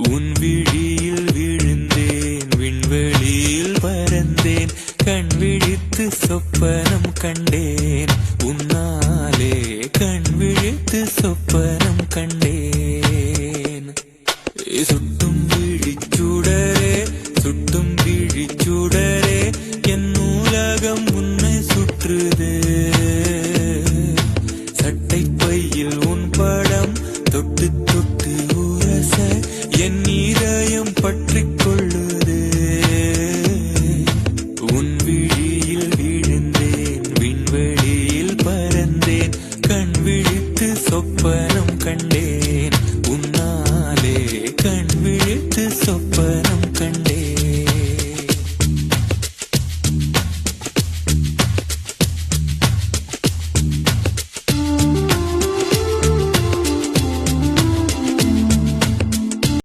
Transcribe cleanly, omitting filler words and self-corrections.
உன் விழியில் விழுந்தேன், விண்வெளியில் பறந்தேன், கண் விழித்து சொப்பனம் கண்டேன், உன்னாலே கண் விழித்து சொப்பனம் கண்டேன். சுட்டும் விழிச்சுடரே, சுட்டும் விழிச்சுடரே, என் உலகம் உன்னை சுற்றுதே. சட்டை பையில் உன் படம் தொட்டு தொட்டு உரச என் இதயம் பற்றிக் கொள்ளுதே. உன் விழியில் விழுந்தேன், விண்வெளியில் பறந்தேன், கண் விழித்து சொப்பனம் கண்டேன், உன்னாலே கண் விழித்து சொப்பனம் கண்டேன்.